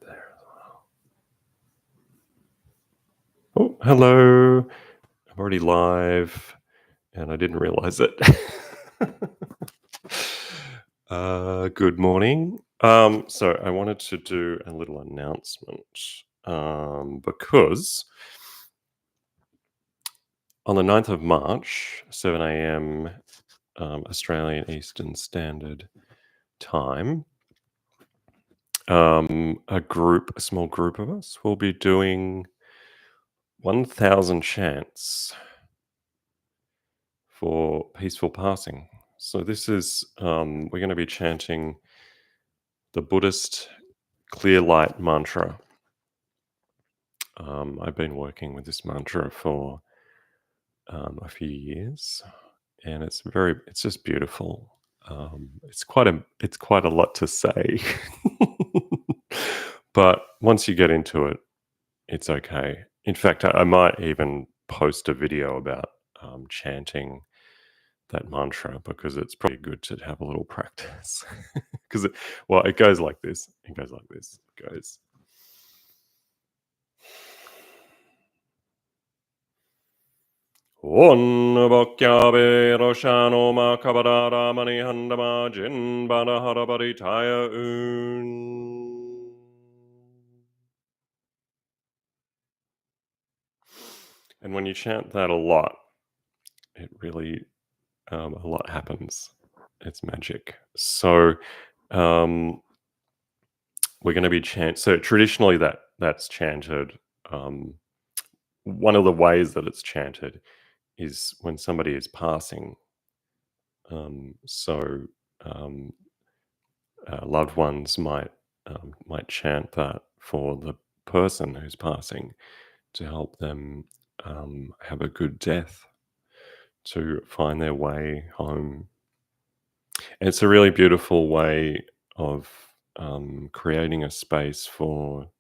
that there as well. Oh, hello. I'm already live and I didn't realize it. Good morning. So I wanted to do a little announcement because on the 9th of March, 7 a.m. Australian Eastern Standard Time, a small group of us will be doing 1,000 chants for peaceful passing. So this is, we're going to be chanting the Buddhist clear light mantra. I've been working with this mantra for a few years, and it's just beautiful. It's quite a lot to say, but once you get into it, it's okay. In fact, I might even post a video about chanting that mantra because it's probably good to have a little practice. Because it goes like this. It goes like this. It goes. On bokyabe roshano makabara mani handama jin bana harabari taya un. And when you chant that a lot, it really a lot happens. It's magic. So we're going to be so traditionally that's chanted. One of the ways that it's chanted is when somebody is passing. Loved ones might chant that for the person who's passing to help them have a good death, to find their way home. And it's a really beautiful way of creating a space for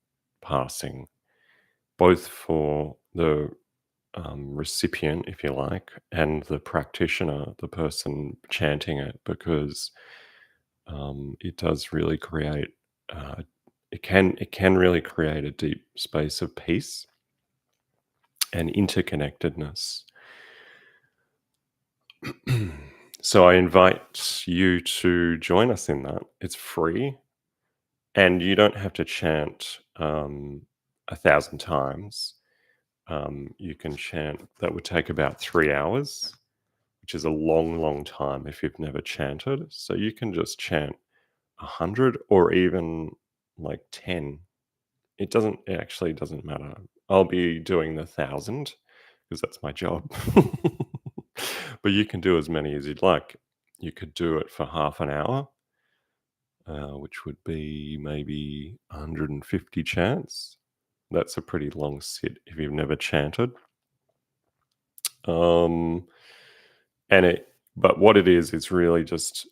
passing, both for the recipient, if you like, and the practitioner, the person chanting it, because it does really create. It can really create a deep space of peace and interconnectedness. So I invite you to join us in that. It's free, and you don't have to chant 1,000 times. You can chant. That would take about 3 hours, which is a long time if you've never chanted. So you can just chant 100 or even like 10. It actually doesn't matter. I'll be doing the 1,000 because that's my job. But you can do as many as you'd like. You could do it for half an hour, which would be maybe 150 chants. That's a pretty long sit if you've never chanted. But what it is, it's really just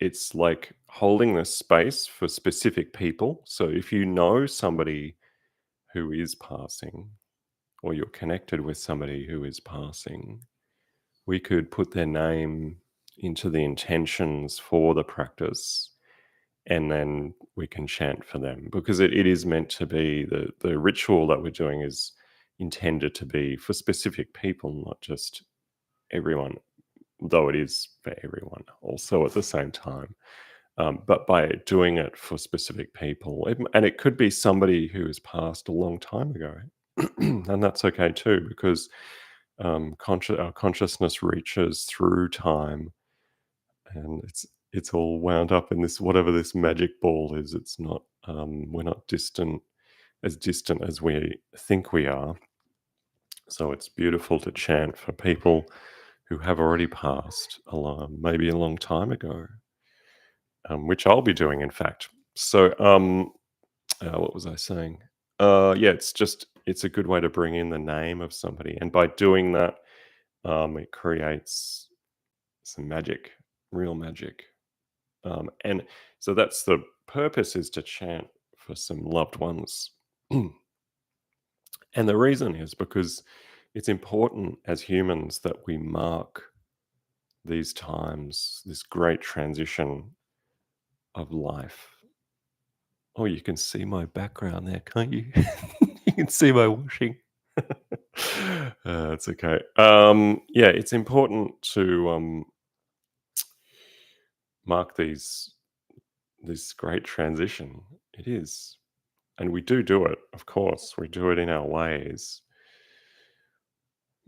it's like holding this space for specific people. So if you know somebody who is passing, or you're connected with somebody who is passing, we could put their name into the intentions for the practice, and then we can chant for them, because it is meant to be, the ritual that we're doing is intended to be for specific people, not just everyone, though it is for everyone also at the same time. But by doing it for specific people, and it could be somebody who has passed a long time ago, and that's okay too, because our consciousness reaches through time, and it's all wound up in this, whatever this magic ball is. It's not, we're not distant as we think we are. So it's beautiful to chant for people who have already passed maybe a long time ago, which I'll be doing, in fact. So what was I saying? Yeah, it's a good way to bring in the name of somebody, and by doing that, it creates some magic, real magic. And so that's the purpose, is to chant for some loved ones. And the reason is because it's important as humans that we mark these times, this great transition of life. Oh, you can see my background there, can't you? You can see my washing. It's okay. Yeah, it's important to mark this great transition. It is, and we do it. Of course, we do it in our ways,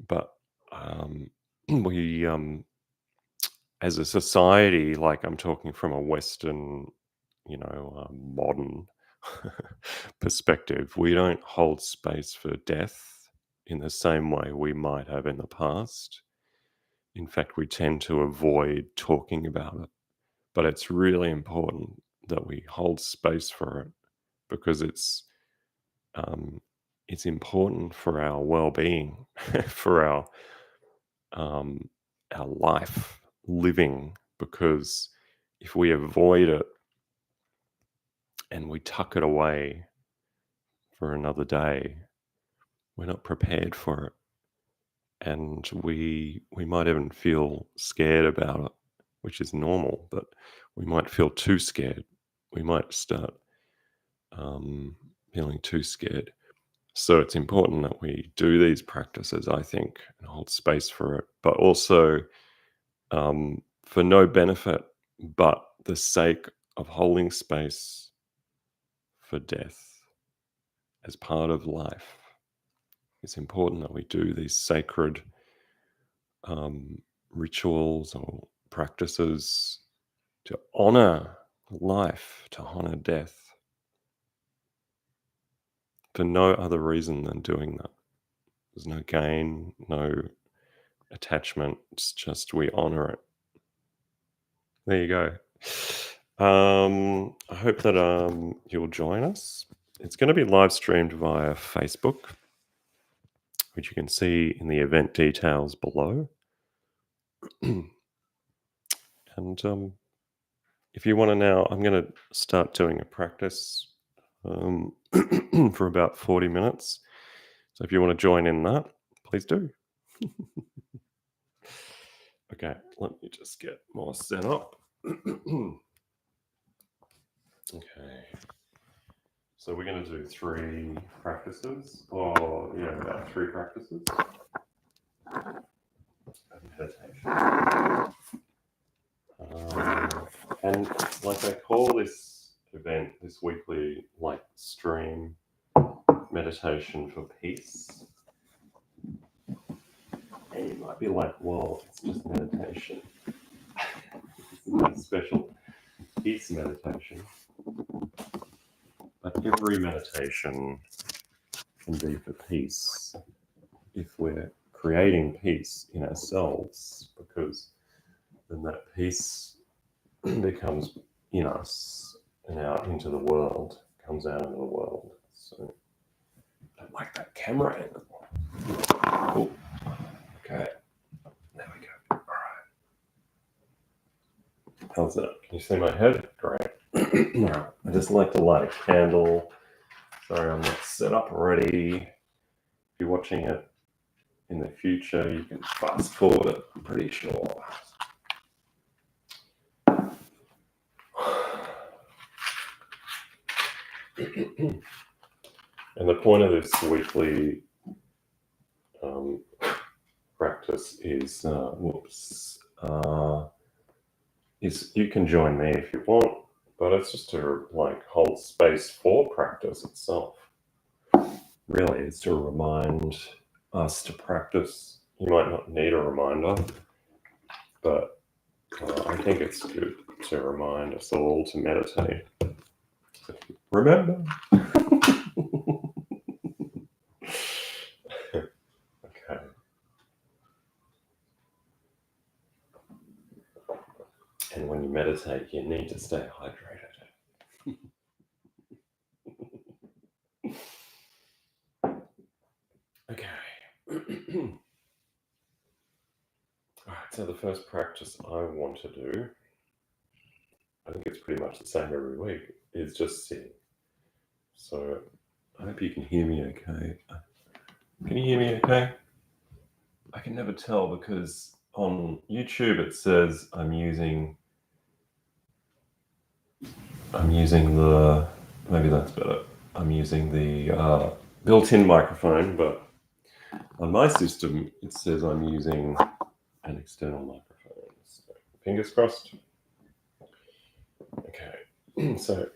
but we as a society, like I'm talking from a Western, modern perspective, we don't hold space for death in the same way we might have in the past. In fact, we tend to avoid talking about it, but it's really important that we hold space for it because um, it's important for our well-being, for um, our life living. Because if we avoid it and we tuck it away for another day, we're not prepared for it, and we might even feel scared about it, which is normal. But we might feel too scared. We might start feeling too scared. So it's important that we do these practices, I think, and hold space for it, but also for no benefit but the sake of holding space for death as part of life. It's important that we do these sacred rituals or practices to honor life, to honor death, for no other reason than doing that. There's no gain, no attachment. It's just we honor it. There you go. I hope that you'll join us. It's going to be live streamed via Facebook, which you can see in the event details below. And if you want to now, I'm going to start doing a practice for about 40 minutes. So if you want to join in that, please do. Okay, let me just get more set up. Okay. So we're going to do 3 practices, or about 3 practices of meditation. And like I call this event, this weekly stream meditation for peace. And you might be like, well, it's just meditation. It's not special peace meditation. But every meditation can be for peace if we're creating peace in ourselves, because then that peace becomes in us and out into the world, comes out into the world. So I don't like that camera angle. Oh, okay. There we go. All right. How's that? Can you see my head? Great. All right. I just like to light a candle. Sorry, I'm not set up already. If you're watching it in the future, you can fast forward it, I'm pretty sure. And the point of this weekly practice is, is you can join me if you want, but it's just to hold space for practice itself. Really, it's to remind us to practice. You might not need a reminder, but I think it's good to remind us all to meditate. So remember. Okay. And when you meditate, you need to stay hydrated. Okay. All right, so the first practice I want to do, I think it's pretty much the same every week, is just sitting. So I hope you can hear me okay. Can you hear me okay? I can never tell because on YouTube it says I'm using the Maybe that's better. I'm using the built-in microphone, but on my system it says I'm using an external microphone. So, fingers crossed. Okay, so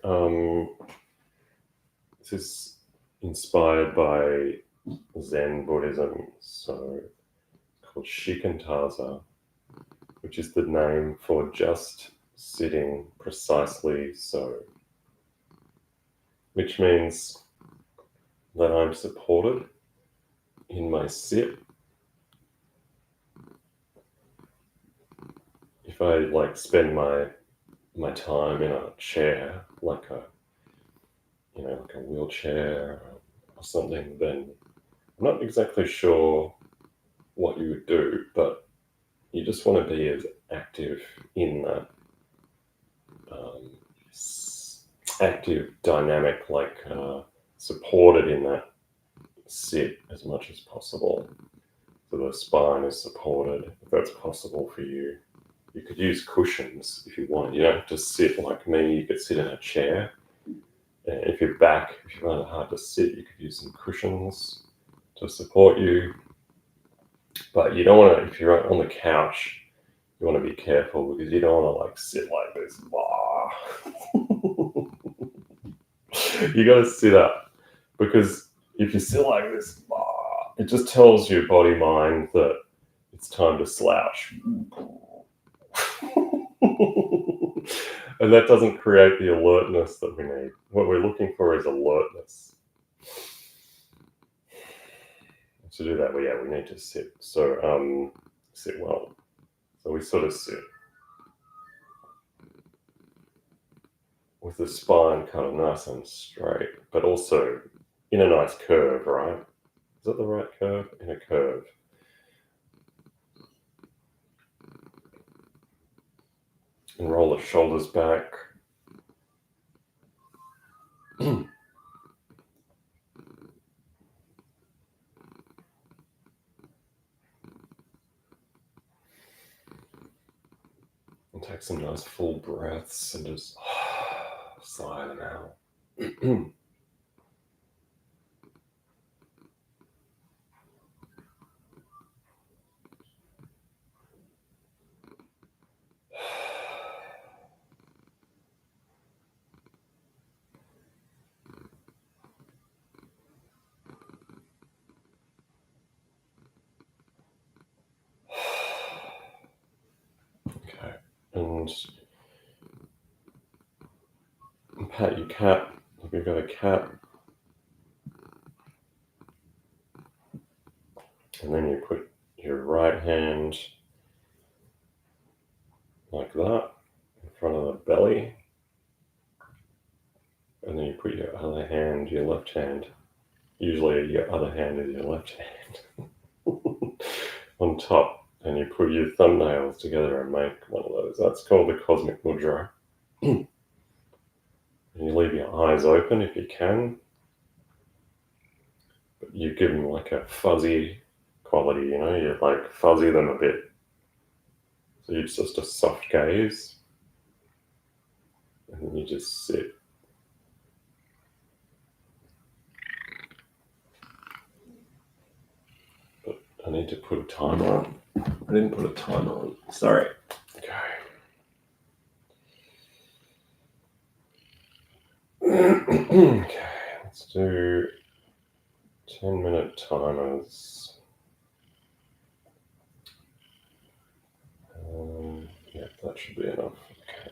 this is inspired by Zen Buddhism, so it's called Shikantaza, which is the name for just sitting precisely so, which means that I'm supported in my sit. If I like spend my time in a chair, like a wheelchair or something, then I'm not exactly sure what you would do, but you just want to be as active in that um, active, dynamic, supported in that sit as much as possible. So the spine is supported, if that's possible for you. You could use cushions if you want. You don't have to sit like me. You could sit in a chair. And if you find it hard to sit, you could use some cushions to support you. But you don't want to, if you're on the couch, you want to be careful because you don't want to like sit like this. You got to sit up because if you sit like this, it just tells your body mind that it's time to slouch. And that doesn't create the alertness that we need. What we're looking for is alertness. To do that, we need to sit. So sit well. So we sort of sit with the spine kind of nice and straight, but also in a nice curve, right? Is that the right curve? In a curve. And roll the shoulders back. And take some nice full breaths and just sigh them out. Okay. And pat your cat. If you've got a cat, and then you put your right hand like that in front of the belly, and then you put your other hand, your left hand, usually your other hand is your left hand, on top, and you put your thumbnails together and make one of those. That's called the cosmic mudra. And you leave your eyes open if you can, but you give them like a fuzzy quality, you like fuzzy them a bit. So it's just a soft gaze, and then you just sit. But I need to put a timer on. I didn't put a timer on. Sorry. Okay. Okay, let's do 10-minute timers. Yeah, that should be enough. Okay.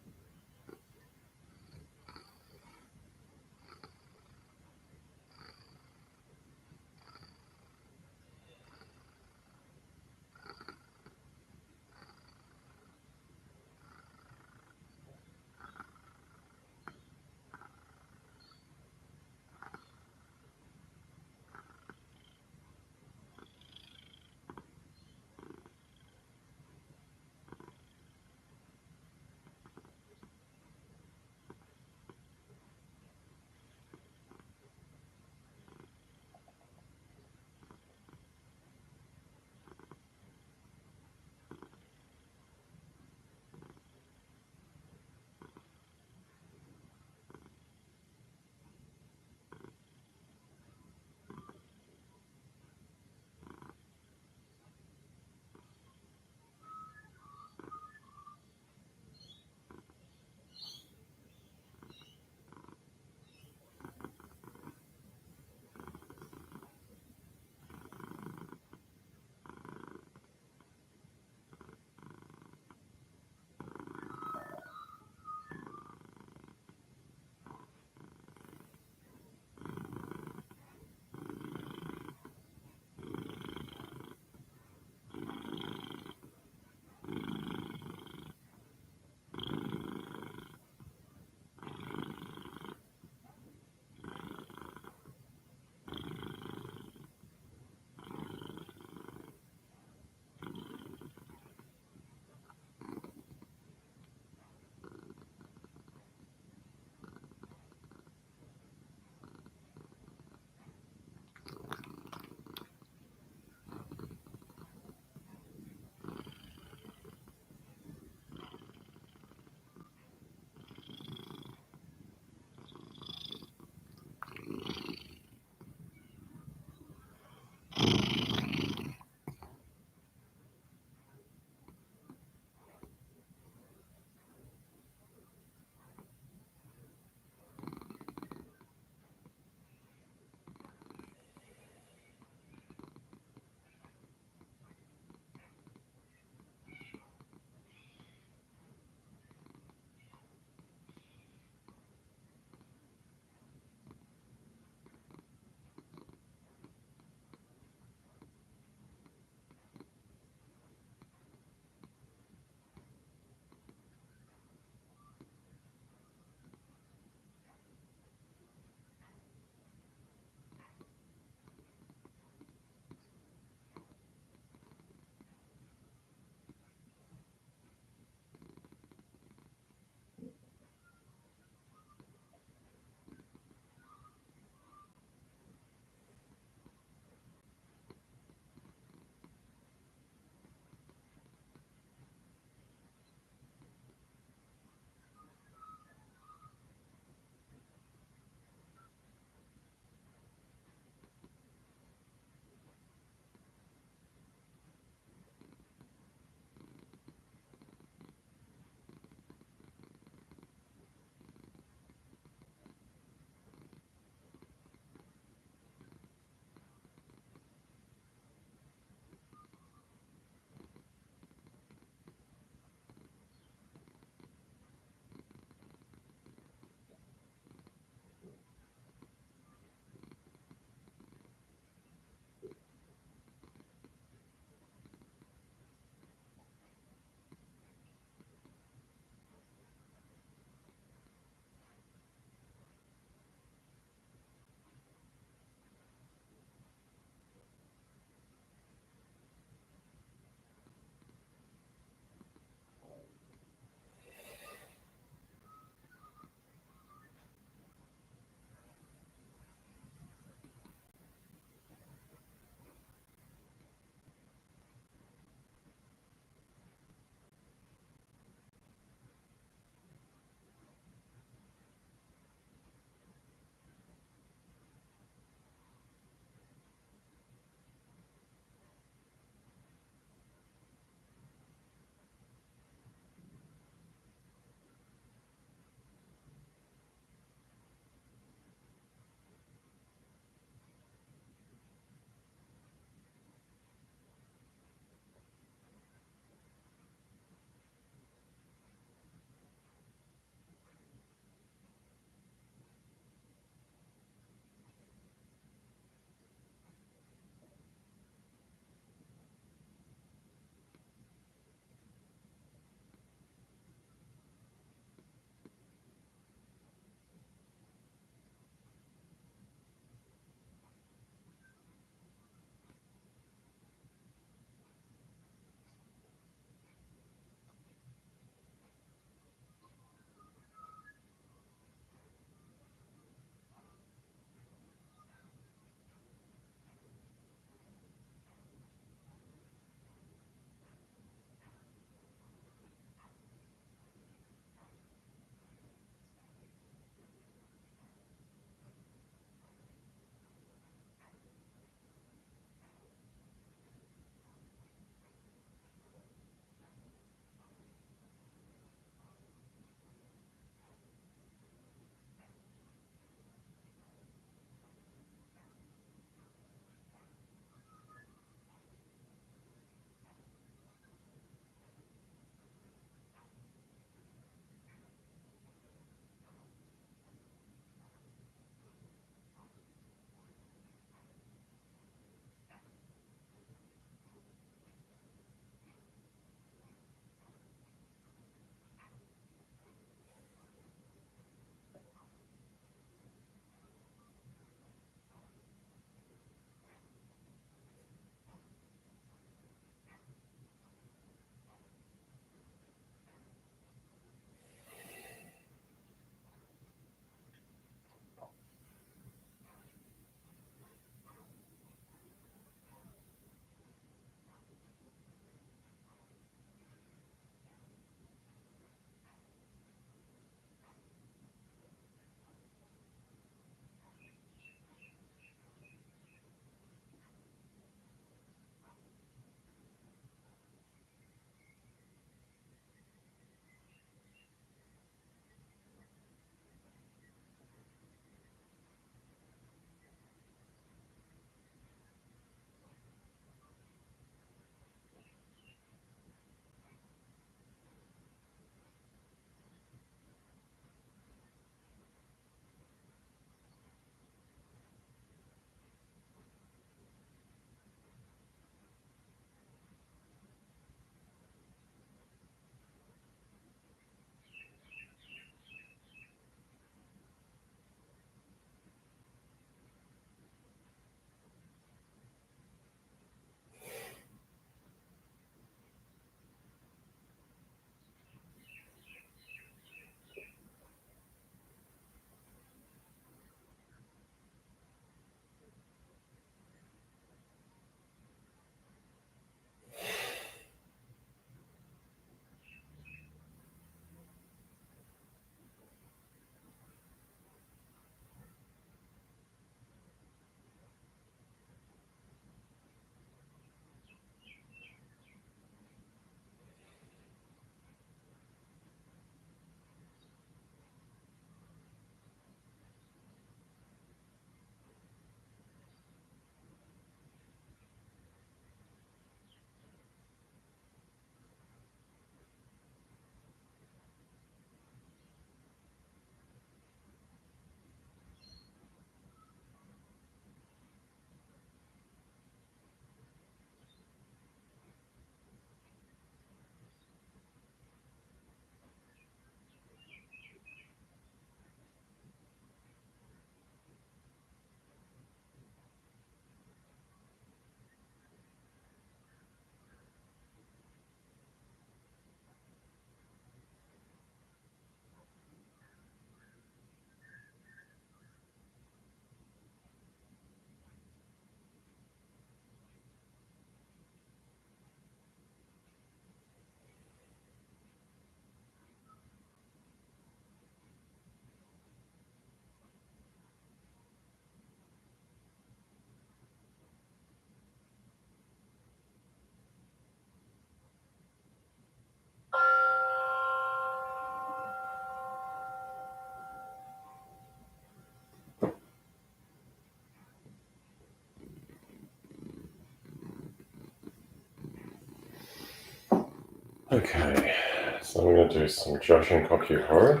Okay, so I'm going to do some Joshin Kokyu Ho.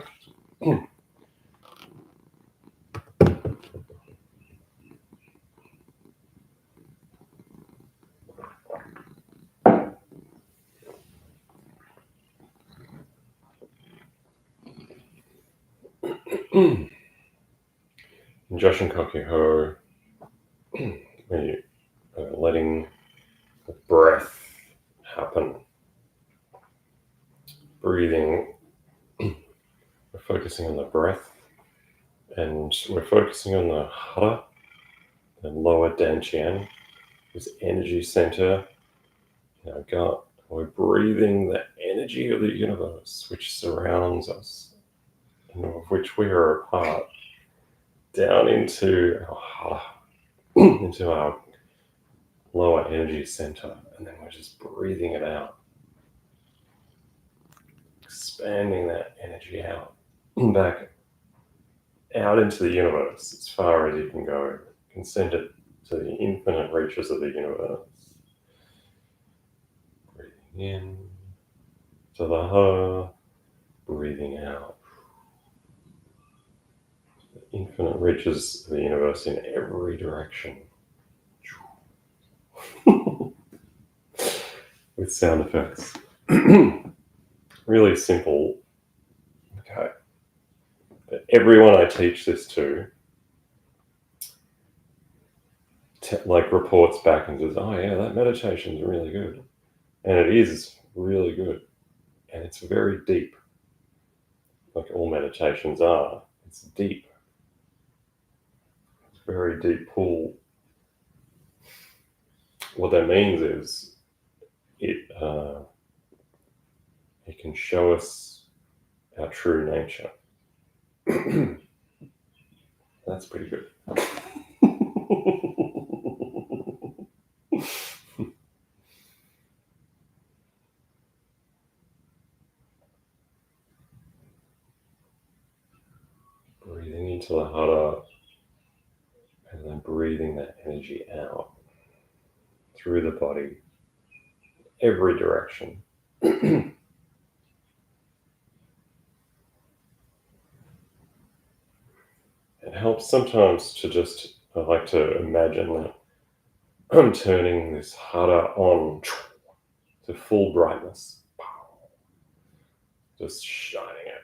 In Joshin Kokyu Ho, we are letting the breath happen. Breathing, we're focusing on the breath, and we're focusing on the hara, the lower dantian, this energy center in our gut. We're breathing the energy of the universe which surrounds us and of which we are a part down into our hara, into our lower energy center, and then we're just breathing it out, expanding that energy out, back out into the universe as far as you can go. You can send it to the infinite reaches of the universe. Breathing in to the heart, breathing out. The infinite reaches of the universe in every direction. With sound effects. Really simple. Okay. But everyone I teach this to reports back and says, oh yeah, that meditation's really good. And it is really good. And it's very deep. Like all meditations are. It's deep. It's a very deep pool. What that means is it can show us our true nature. That's pretty good. Breathing into the hara and then breathing that energy out through the body, every direction. It helps sometimes to just, I like to imagine that I'm turning this hara on to full brightness, just shining it.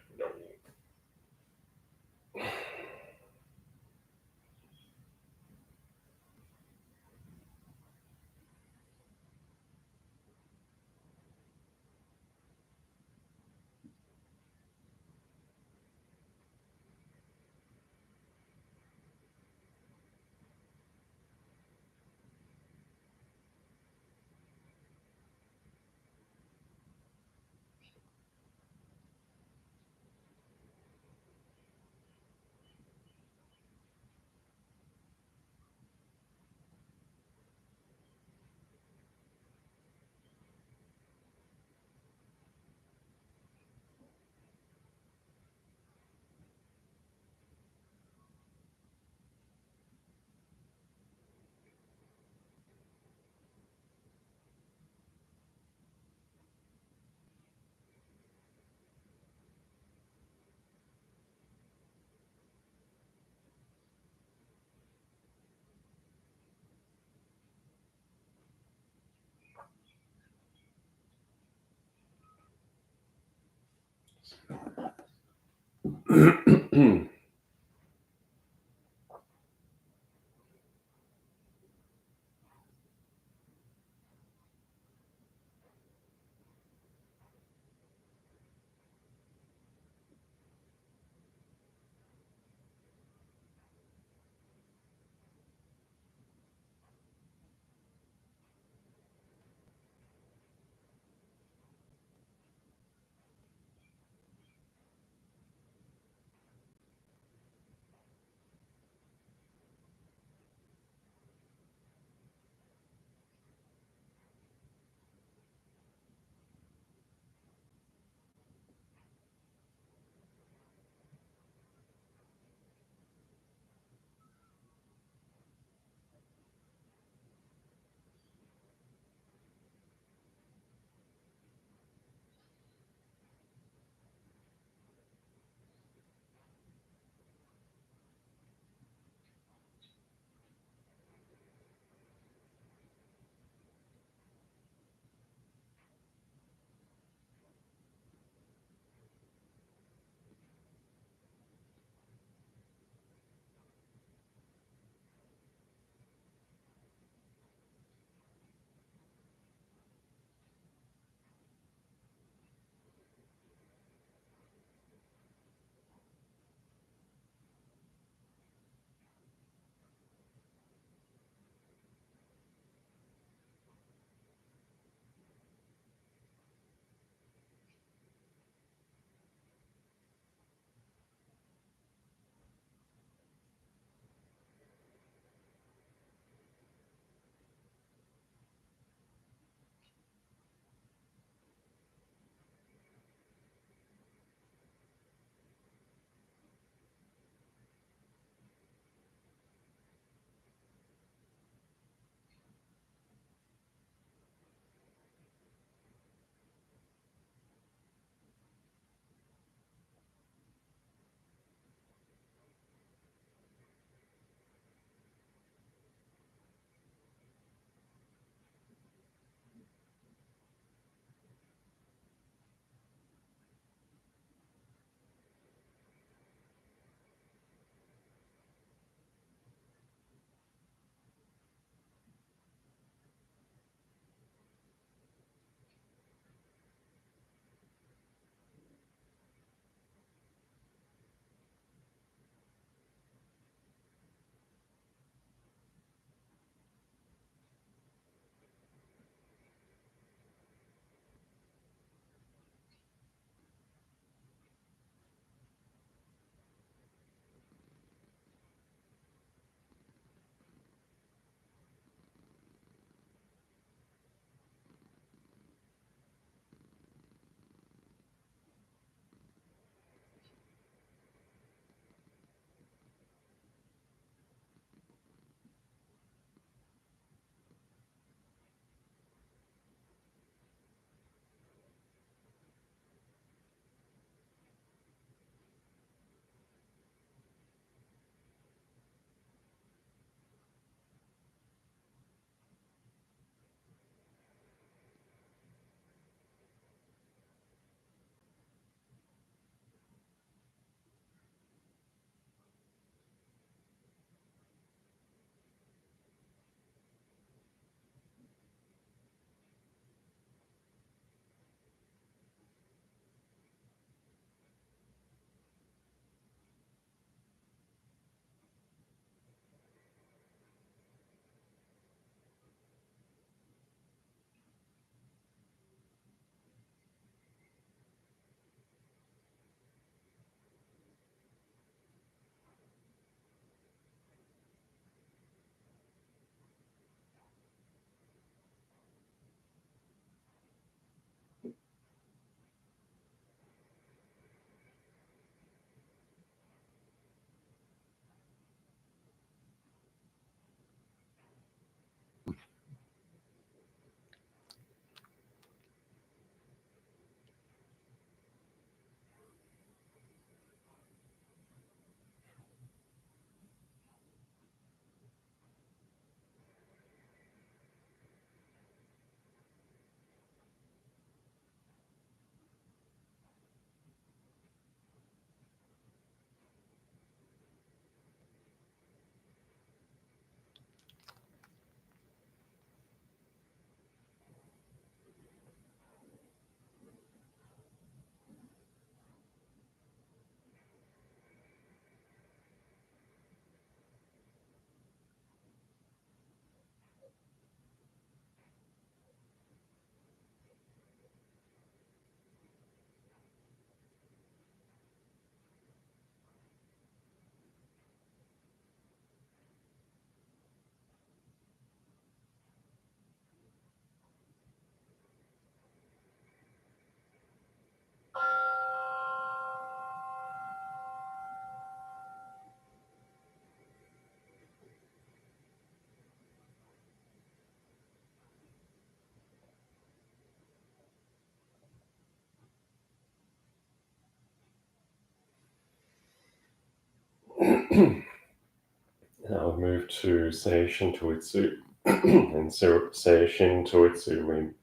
Now we move to Seishin Tuitsu. And so Seishin Tuitsu, we're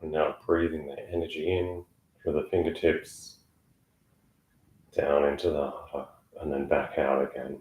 now breathing the energy in through the fingertips, down into the heart, and then back out again.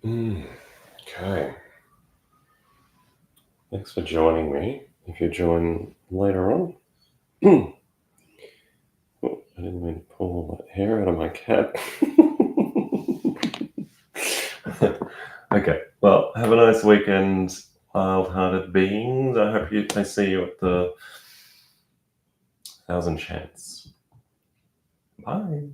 Okay. Thanks for joining me. If you join later on. Oh, I didn't mean to pull all that hair out of my cat. Okay. Well, have a nice weekend, wild-hearted beings. I see you at the 1,000 Chants. Bye.